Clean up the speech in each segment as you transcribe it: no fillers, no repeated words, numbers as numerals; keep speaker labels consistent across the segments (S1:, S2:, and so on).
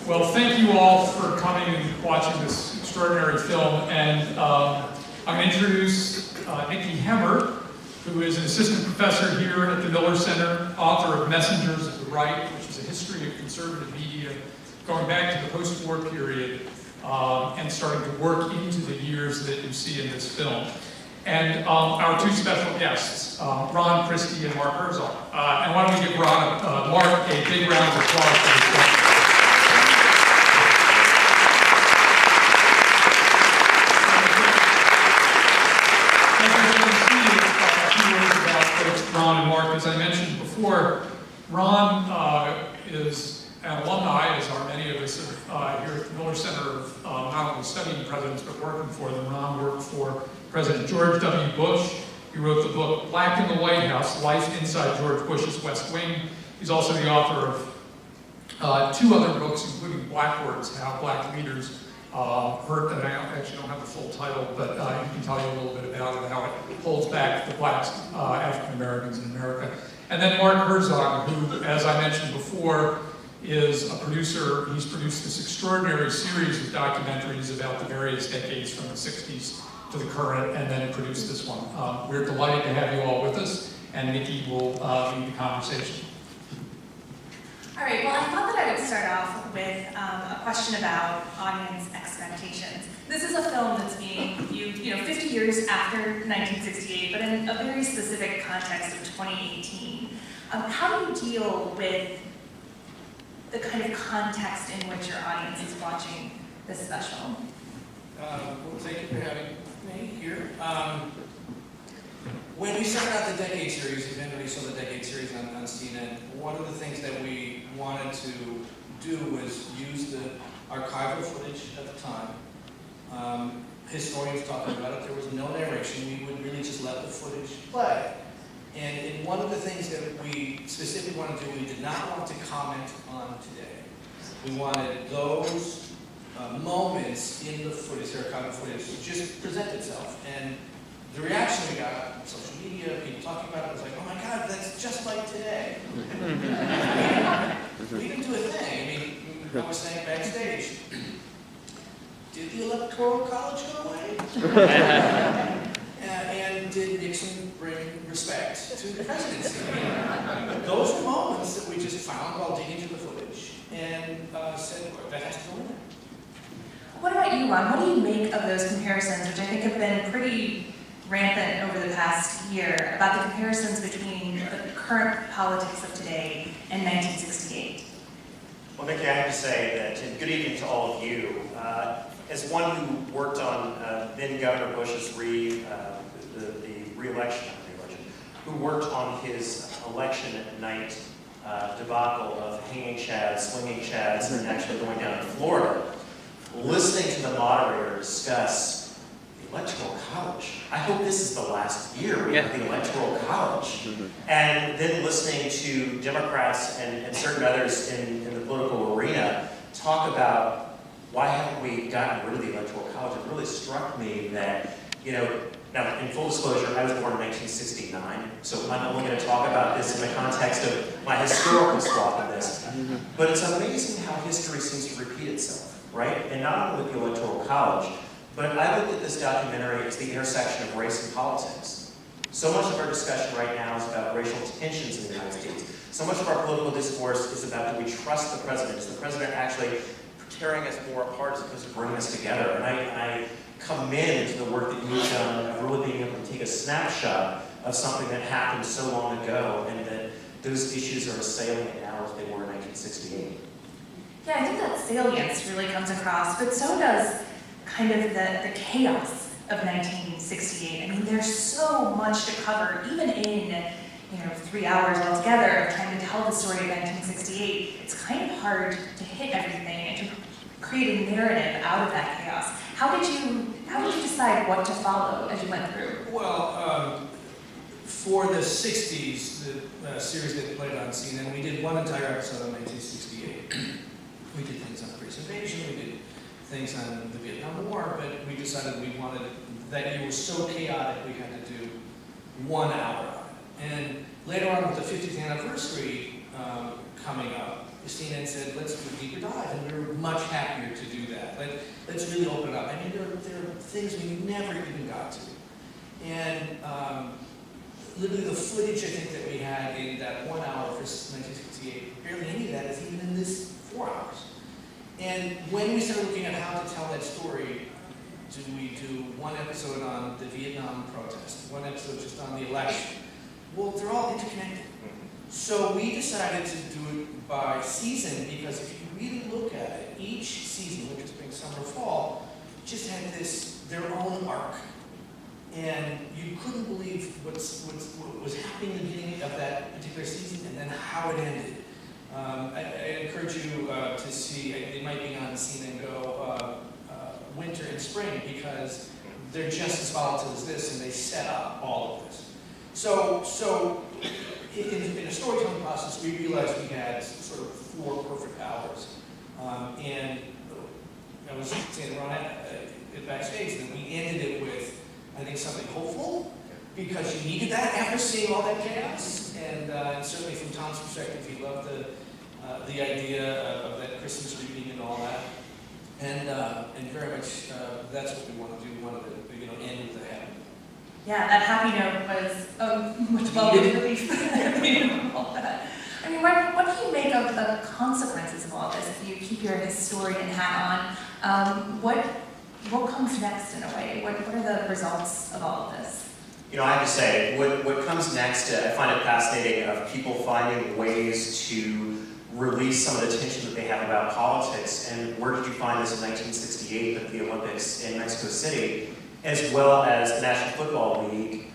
S1: Well, thank you all for coming and watching this extraordinary film. And I'm going to introduce Nikki Hemmer, who is an assistant professor here at the Miller Center, author of Messengers of the Right, which is a history of conservative media going back to the post-war period and starting to work into the years that you see in this film. And our two special guests, Ron Christie and Mark Herzog. And why don't we give Mark a big round of applause for this film. Ron and Mark, as I mentioned before, Ron is an alumni, as are many of us here at the Miller Center, of not only studying presidents but working for them. Ron worked for President George W. Bush. He wrote the book Black in the White House, Life Inside George Bush's West Wing. He's also the author of two other books, including Blackwords, How Black Leaders Hurt, and I actually don't have the full title, but he can tell you a little bit about it, how it holds back the blacks, African Americans in America. And then Mark Herzog, who, as I mentioned before, is a producer. He's produced this extraordinary series of documentaries about the various decades from the 60s to the current, and then produced this one. We're delighted to have you all with us, and Nikki will lead the conversation.
S2: All right, well, I thought that I would start off with a question about audience expectations. This is a film that's being viewed, 50 years after 1968, but in a very specific context of 2018. How do you deal with the kind of context in which your audience is watching this special?
S3: Well, thank you for having me here. When we started out the Decade series, if anybody saw the Decade series on CNN, one of the things that we wanted to do was use the archival footage at the time. Historians talking about it, there was no narration. We would really just let the footage play. And one of the things that we specifically wanted to do, we did not want to comment on today. We wanted those moments in the footage, the archival footage, to just present itself. And the reaction we got on social media, people talking about it, was like, oh my God, that's just like today. We didn't do a thing. I mean, I was saying backstage, did the Electoral College go away? And did Nixon bring respect to the presidency? Those were moments that we just found while digging into the footage and said, well, that has to go in there.
S2: What about you, Ron? What do you make of those comparisons, which I think have been pretty rampant over the past year, about the comparisons between the current politics of today and 1968?
S4: Well, Nikki, I have to say that, and good evening to all of you. As one who worked on then Governor Bush's re-election, who worked on his election at night debacle of hanging chads, swinging chads, and actually going down to Florida, listening to the moderator discuss the Electoral College. I hope this is the last year we have the Electoral College. And then listening to Democrats and certain others in the political arena talk about why haven't we gotten rid of the Electoral College. It really struck me that, now in full disclosure, I was born in 1969, so I'm only going to talk about this in the context of my historical swath of this. But it's amazing how history seems to repeat itself. Right? And not only with the Electoral College, but I looked at this documentary as the intersection of race and politics. So much of our discussion right now is about racial tensions in the United States. So much of our political discourse is about, do we trust the president? Is the president actually tearing us more apart as opposed to bringing us together? And I commend the work that you've done of really being able to take a snapshot of something that happened so long ago, and that those issues are as salient now as they were in 1968.
S2: Yeah, I think that salience really comes across, but so does kind of the chaos of 1968. I mean, there's so much to cover, even in 3 hours altogether of trying to tell the story of 1968. It's kind of hard to hit everything and to create a narrative out of that chaos. How did you decide what to follow as you went through?
S3: Well, for the 60s, the series that played on CNN, we did one entire episode on 1968. We did things on the Greece invasion, we did things on the Vietnam War, but we decided we wanted, that year was so chaotic we had to do 1 hour on it. And later on with the 50th anniversary coming up, CNN said, let's do a deeper dive, and we were much happier to do that. Let's really open it up. I mean, there are things we never even got to. And literally the footage I think that we had in that 1 hour for 1968, barely any of that is even in this 4 hours. And when we started looking at how to tell that story, do we do one episode on the Vietnam protest, one episode just on the election? Well, they're all interconnected. So we decided to do it by season, because if you really look at it, each season, winter, spring, summer, fall, just had their own arc. And you couldn't believe what was happening in the beginning of that particular season and then how it ended. I encourage you to see, it might be on See and Go, winter and spring, because they're just as volatile as this, and they set up all of this. So in a storytelling process, we realized we had sort of 4 perfect hours. And I was saying to Ron at backstage that we ended it with, I think, something hopeful, because you needed that after seeing all that chaos. And certainly from Tom's perspective, he loved the idea of that Christmas reading and all that. And very much that's what we want to do. We want to end with a happy note.
S2: Yeah, that happy note was much welcome relief. I mean, what do you make of the consequences of all this? If you keep your historian hat on, what comes next in a way? What are the results of all of this?
S4: You know, I have to say, what comes next, I find it fascinating of people finding ways to release some of the tension that they have about politics. And where did you find this in 1968 with the Olympics in Mexico City, as well as the National Football League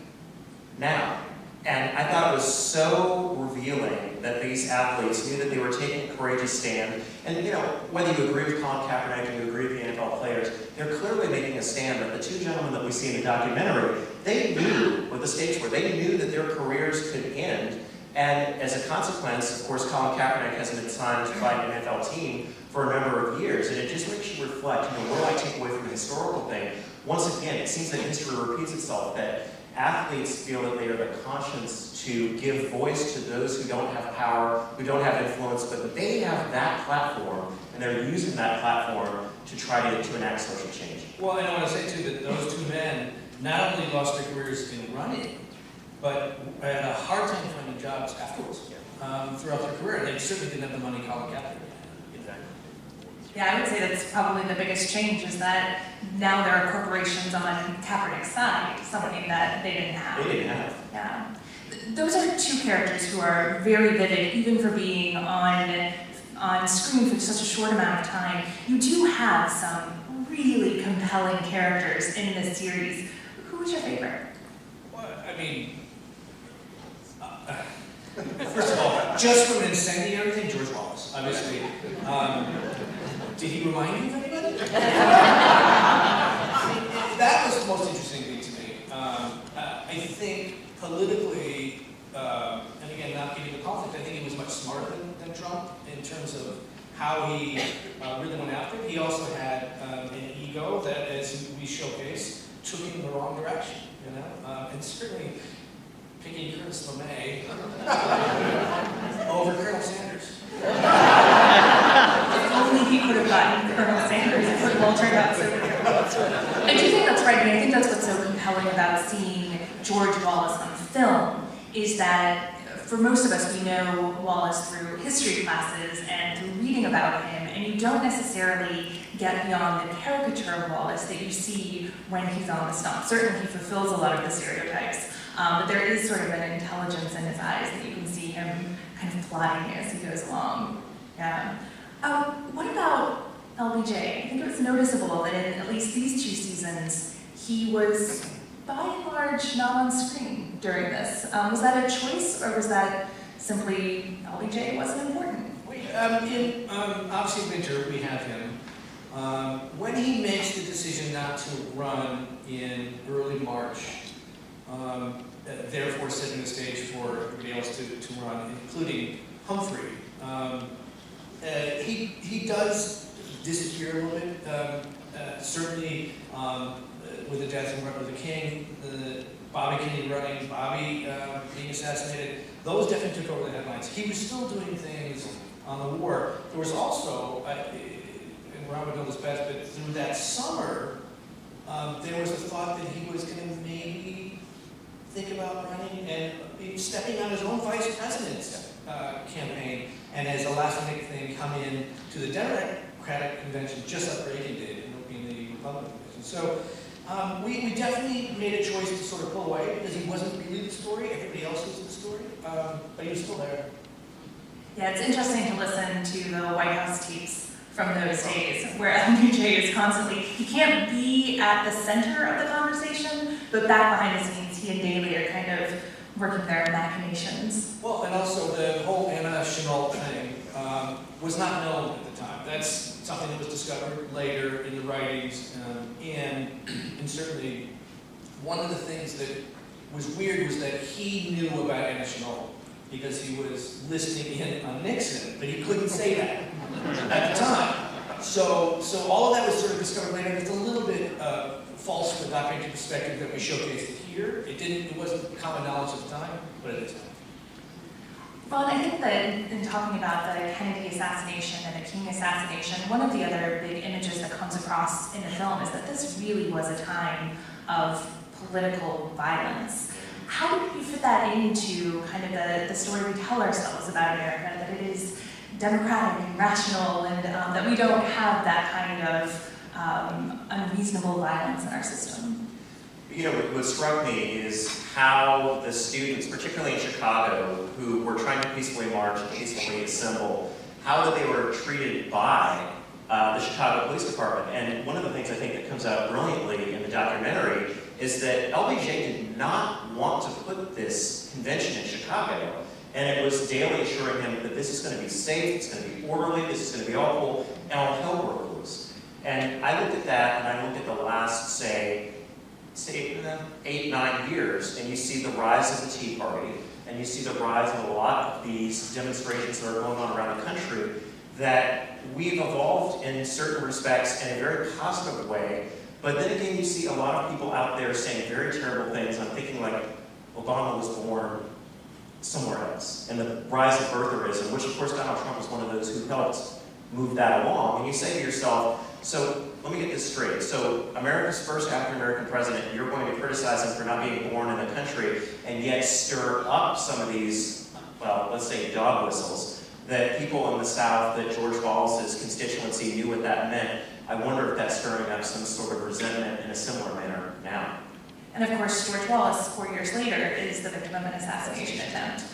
S4: now? And I thought it was so revealing that these athletes knew that they were taking a courageous stand. And whether you agree with Colin Kaepernick or you agree with the NFL players, they're clearly making a stand. But the 2 gentlemen that we see in the documentary, they knew what the stakes were. They knew that their careers could end. And as a consequence, of course, Colin Kaepernick hasn't been signed to fight an NFL team for a number of years. And it just makes you reflect, what do I take away from the historical thing? Once again, it seems that history repeats itself, that athletes feel that they are the conscience to give voice to those who don't have power, who don't have influence, but they have that platform, and they're using that platform to try to enact social change.
S3: Well, and I want to say, too, that those 2 men not only lost their careers in running, but had a hard time finding jobs afterwards throughout their career. They certainly didn't have the money Colin Kaepernick had.
S4: Exactly.
S2: Yeah, I would say that's probably the biggest change, is that now there are corporations on Kaepernick's side, something that they didn't have.
S4: They didn't have.
S2: Yeah. Those are 2 characters who are very vivid, even for being on screen for such a short amount of time. You do have some really compelling characters in this series. Who was your favorite?
S3: Well, I mean, first of all, just from an incendiary thing, George Wallace, obviously. Did he remind you of anybody? That was the most interesting thing to me. I think politically, and again, not getting the conflict, I think he was much smarter than Trump in terms of how he really went after it. He also had an ego that, as we showcase, took him in the wrong direction, and certainly picking Curtis LeMay over Colonel Sanders.
S2: If only he could have gotten Colonel Sanders, it would have all turned out so good. I do think that's right. I think that's what's so compelling about seeing George Wallace on film, is that for most of us, we know Wallace through history classes and through reading about him, and you don't necessarily get beyond the caricature of Wallace that you see when he's on the stump. Certainly he fulfills a lot of the stereotypes, but there is sort of an intelligence in his eyes that you can see him kind of plotting as he goes along. Yeah. What about LBJ? I think it was noticeable that in at least these 2 seasons, he was by and large not on screen during this. Was that a choice, or was that simply LBJ wasn't important?
S3: In obviously winter, we have him. When he makes the decision not to run in early March, therefore setting the stage for everybody else to run, including Humphrey, he does disappear a little bit. Certainly, with the death of Martin Luther King, Bobby Kennedy running, Bobby being assassinated, those definitely took over the headlines. He was still doing things on the war. There was also, Ron would know this best, but through that summer, there was a thought that he was going to maybe think about running and stepping on his own vice president's campaign, and as a last-minute thing, come in to the Democratic convention just like Reagan did in the Republican convention. So we definitely made a choice to sort of pull away because he wasn't really the story. Everybody else was the story, but he was still there.
S2: Yeah, it's interesting to listen to the White House tapes from those days where LBJ is constantly, he can't be at the center of the conversation, but back behind the scenes, he and Daley are kind of working their machinations.
S3: Well, and also the whole Anna Chenault thing was not known at the time. That's something that was discovered later in the writings, and certainly one of the things that was weird was that he knew about Anna Chenault because he was listening in on Nixon, but he couldn't say that at the time. So all of that was sort of discovered later. It's a little bit false with documentary perspective that we showcased it here. It wasn't common knowledge at the time, but it is now.
S2: Well, I think that in talking about the Kennedy assassination and the King assassination, one of the other big images that comes across in the film is that this really was a time of political violence. How did you fit that into kind of the story we tell ourselves about America, that it is democratic and rational, and that we don't have that kind of unreasonable violence in our system?
S4: You know, what struck me is how the students, particularly in Chicago, who were trying to peacefully march and peacefully assemble, how that they were treated by the Chicago Police Department. And one of the things I think that comes out brilliantly in the documentary is that LBJ did not want to put this convention in Chicago. And it was Daley assuring him that this is going to be safe, it's going to be orderly, this is going to be all cool, and all hell broke loose. And I looked at that, and I looked at the last, say 8, 9 years, and you see the rise of the Tea Party, and you see the rise of a lot of these demonstrations that are going on around the country, that we've evolved in certain respects in a very positive way. But then again, you see a lot of people out there saying very terrible things. I'm thinking like Obama was born somewhere else, and the rise of birtherism, which of course Donald Trump was one of those who helped move that along. And you say to yourself, so let me get this straight. So America's first African-American president, you're going to criticize him for not being born in the country, and yet stir up some of these, well, let's say dog whistles, that people in the South, that George Wallace's constituency knew what that meant. I wonder if that's stirring up some sort of resentment in a similar manner now.
S2: And of course, George Wallace, 4 years later, is the victim of an assassination attempt.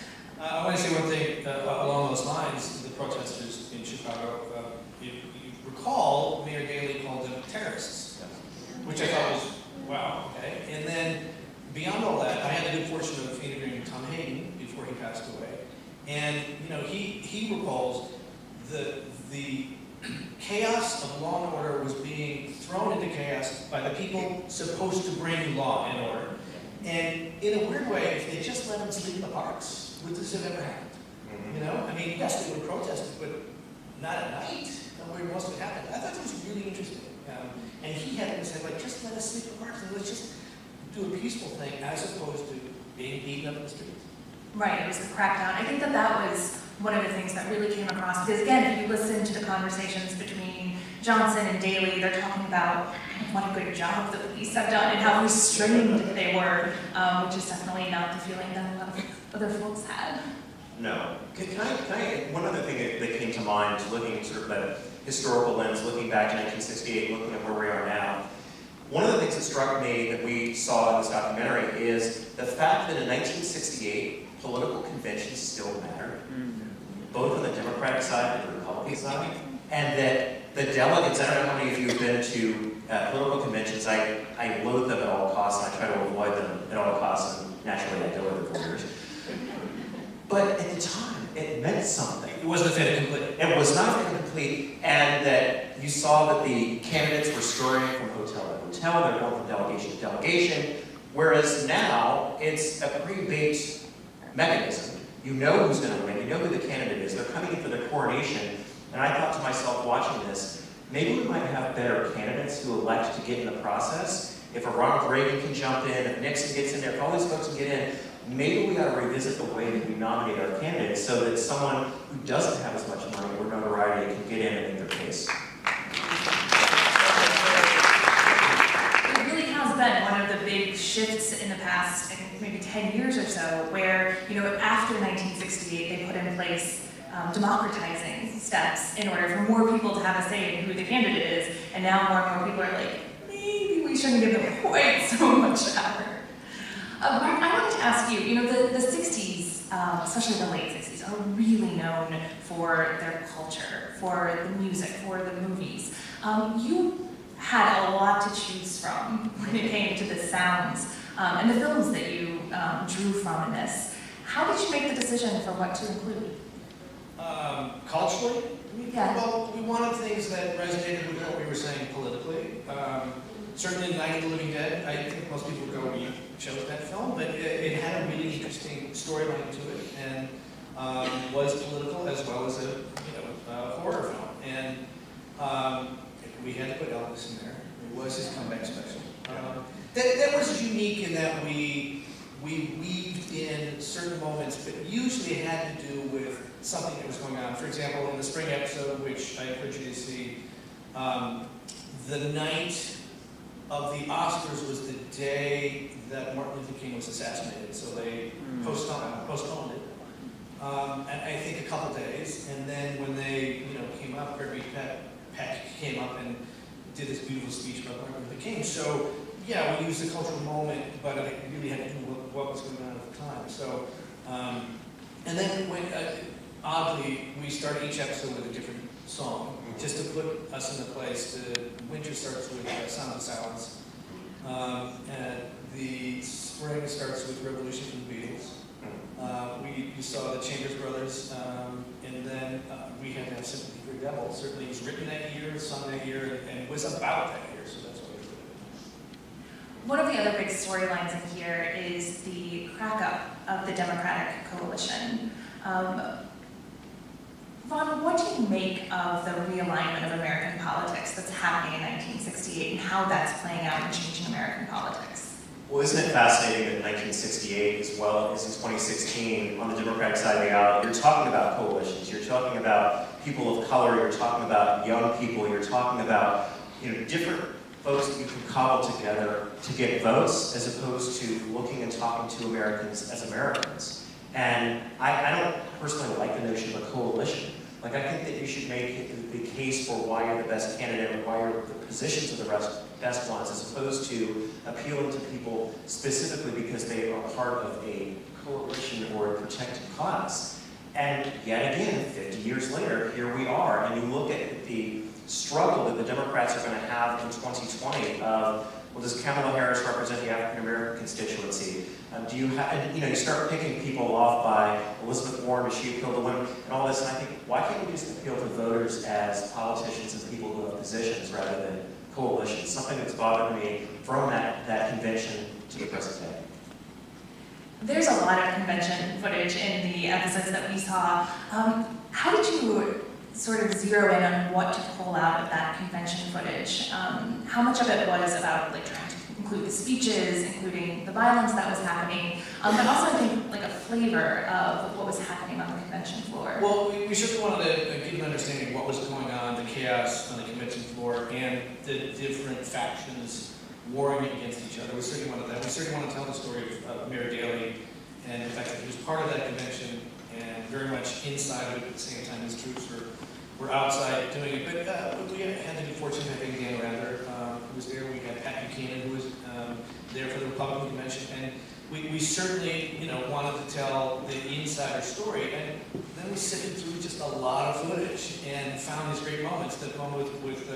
S3: I want to say one thing along those lines. The protesters in Chicago, you recall, Mayor Daley called them terrorists, which I thought was, wow, okay. And then beyond all that, I had the good fortune of interviewing Tom Hayden before he passed away. And you know, he recalls the chaos of law and order was being thrown into chaos by the people supposed to bring law and order. And in a weird way, if they just let them sleep in the parks, would this have ever happened? You know, I mean, yes, they would protest, but not at night. Nowhere else would happen. I thought that was really interesting. And he had to say, like, just let us sleep in the parks and let's just do a peaceful thing as opposed to being beaten up in the streets.
S2: Right, it was the crackdown. I think that was one of the things that really came across, because again, if you listen to the conversations between Johnson and Daley, they're talking about what a good job the police have done and how restrained they were, which is definitely not the feeling that a lot of other folks had.
S4: No. Can I one other thing that came to mind, looking sort of at a historical lens, looking back to 1968, looking at where we are now. One of the things that struck me that we saw in this documentary is the fact that in 1968, political conventions still mattered, both on the Democratic side and the Republican side, and that the delegates, I don't know how many of you have been to political conventions, I loathe them at all costs, and I try to avoid them at all costs, and naturally I go every 4 years. But at the time, it meant something.
S3: It wasn't a fait accompli.
S4: It was not a fait accompli, and that you saw that the candidates were scurrying from hotel to hotel, they're going from delegation to delegation, whereas now it's a pre-baked mechanism. You know who's going to win, you know who the candidate is, they're coming in for the coronation, and I thought to myself watching this, maybe we might have better candidates who elect to get in the process. If a Ronald Reagan can jump in, if Nixon gets in there, if all these folks can get in, maybe we ought to revisit the way that we nominate our candidates so that someone who doesn't have as much money or notoriety can get in and make their case.
S2: 10 years or so where, after 1968, they put in place democratizing steps in order for more people to have a say in who the candidate is, and now more and more people are like, maybe we shouldn't give them quite so much power. Mark, I wanted to ask you, the 60s, especially the late 60s, are really known for their culture, for the music, for the movies. You had a lot to choose from when it came to the sounds and the films that you drew from in this. How did you make the decision for what to include?
S3: Culturally?
S2: Yeah.
S3: Well, we wanted things that resonated with what we were saying politically. Certainly Night of the Living Dead, I think most people would go, we chose that film, but it had a really interesting storyline to it, and was political as well as a horror film. And we had to put Elvis in there. It was his comeback special. That was unique in that we weaved in certain moments, but usually it had to do with something that was going on. For example, in the spring episode, which I encourage you to see, the night of the Oscars was the day that Martin Luther King was assassinated, so they postponed it. And I think a couple days, and then when they came up, Gregory Peck came up and did this beautiful speech about Martin Luther King. So yeah, we used the cultural moment, but it really had to do with what was going on at the time. So, and then when, oddly, we start each episode with a different song, just to put us in the place. The winter starts with Sound of Silence, and the spring starts with Revolution from the Beatles. You saw the Chambers Brothers, and then we had to have Sympathy for the Devil. Certainly it was written that year, sung that year, and it was about that year, so that's why we did it.
S2: One of the other big storylines in here is the crack-up of the Democratic coalition. Ron, what do you make of the realignment of American politics that's happening in 1968 and how that's playing out and changing American politics?
S4: Well, isn't it fascinating that in 1968, as well as in 2016, on the Democratic side of the aisle, you're talking about coalitions, you're talking about people of color, you're talking about young people, you're talking about different folks that you can cobble together to get votes, as opposed to looking and talking to Americans as Americans. And I don't personally like the notion of a coalition. Like, I think that you should make the case for why you're the best candidate and why you're the positions of the best ones, as opposed to appealing to people specifically because they are part of a coalition or a protected class. And yet again, 50 years later, here we are, and you look at the struggle that the Democrats are going to have in 2020 of, well, does Kamala Harris represent the African-American constituency? Do you have, you start picking people off by Elizabeth Warren, does she appeal to women, and all this, and I think, why can't we just appeal to voters as politicians, as people who have positions, rather than coalitions? Something that's bothered me from that convention to the present day.
S2: There's a lot of convention footage in the episodes that we saw. How did you sort of zero in on what to pull out of that convention footage? How much of it was about trying to include the speeches, including the violence that was happening, but also I think a flavor of what was happening on the convention floor?
S3: Well, we certainly wanted to give an understanding of what was going on, the chaos on the convention floor, and the different factions warring against each other. We certainly wanted that. We certainly want to tell the story of Mayor Daley and the fact that he was part of that convention and very much inside of it at the same time his troops were outside doing it. But we had the good fortune of having Dan Rather, who was there. We had Pat Buchanan, who was there for the Republican convention. And we certainly wanted to tell the insider story. And then we sifted through just a lot of footage and found these great moments. The moment with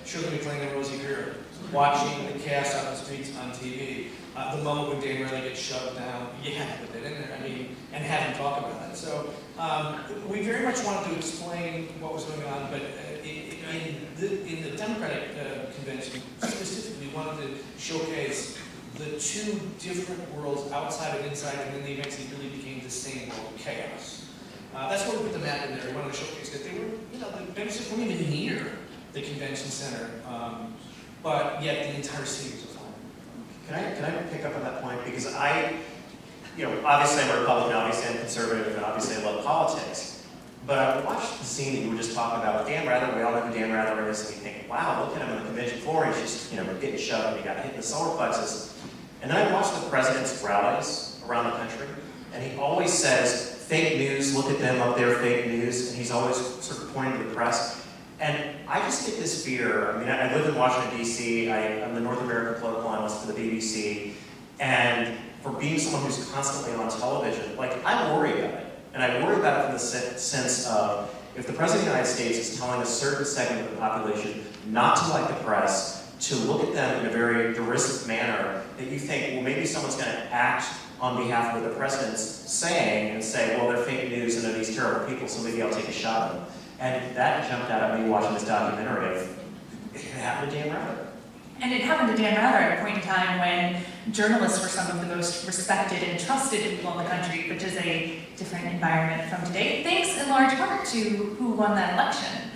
S3: Shirley MacLaine and Rosie Greer watching the chaos out in the streets on TV. The moment when Dan Rather gets shoved down. You had to put that in there. And have him talk about it. So we very much wanted to explain what was going on, but in the Democratic convention, specifically, we wanted to showcase the two different worlds, outside and inside, and then they eventually really became the same world, chaos. That's why we put the map in there. We wanted to showcase that they were, the benefits weren't even near the convention center, but yet the entire city was aflame.
S4: Can I pick up on that point? Because obviously I'm a Republican, obviously I'm conservative, and obviously I love politics. But I watched the scene that you were just talking about with Dan Rather. We all know who Dan Rather is, and you think, wow, look at him on the convention floor. He's just, getting shoved, and he got hit in the solar plexus. And then I watched the president's rallies, around the country, and he always says, fake news, look at them up there, fake news, and he's always sort of pointing to the press. And I just get this fear. I mean, I live in Washington, D.C., I'm the North American political analyst for the BBC, and for being someone who's constantly on television, like, I worry about it. And I worry about it from the sense of, if the President of the United States is telling a certain segment of the population not to like the press, to look at them in a very derisive manner, that you think, well, maybe someone's going to act on behalf of what the President's saying and say, well, they're fake news and they're these terrible people, so maybe I'll take a shot at them. And that jumped out at me watching this documentary of, it happened to Dan Rather.
S2: And it happened to Dan Rather at a point in time when journalists were some of the most respected and trusted people in the country, which is a different environment from today, thanks in large part to who won that election.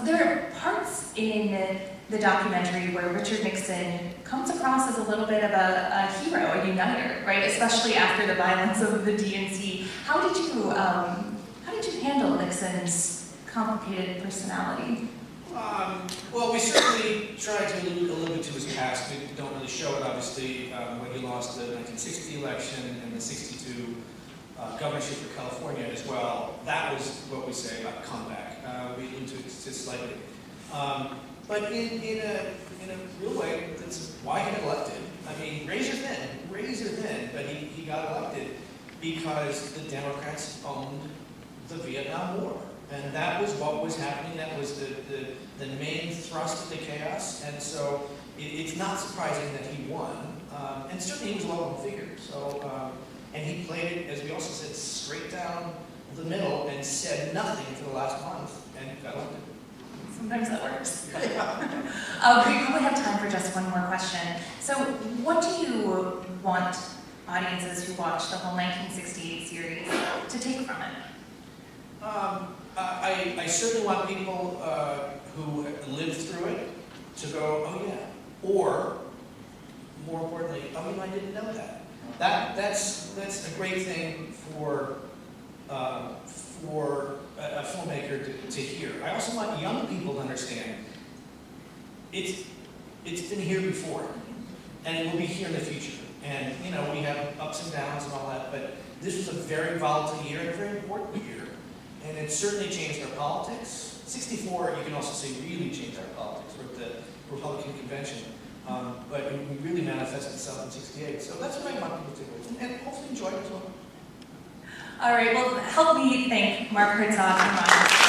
S2: There are parts in the documentary where Richard Nixon comes across as a little bit of a hero, a uniter, right? Especially after the violence of the DNC. How did you handle Nixon's complicated personality?
S3: Well, we certainly tried to allude a little bit to his past. We don't really show it, obviously, when he lost the 1960 election and the 62 governorship for California as well. That was what we say about comeback. We allude to it just slightly. But in a real way, that's why he got elected. I mean, razor thin, but he got elected because the Democrats owned the Vietnam War. And that was what was happening. That was the main thrust of the chaos. And so it's not surprising that he won. And certainly he was a well-known figure. So, and he played it, as we also said, straight down the middle and said nothing for the last month and got elected.
S2: Sometimes that works. We probably have time for just one more question. So what do you want audiences who watch the whole 1968 series to take from it?
S3: I certainly want people who lived through it to go, oh yeah, or more importantly, oh, you know, I didn't know that. That's a great thing for a filmmaker to hear. I also want young people to understand it's been here before, and it will be here in the future. And you know, we have ups and downs and all that, but this was a very volatile year and a very important year. And it certainly changed our politics. 64, you can also say, really changed our politics. We're at the Republican convention. But it really manifested itself in 68. So that's what I want people to do. And hopefully enjoy it as well.
S2: All right, well, help me thank Mark Herzog and Ron.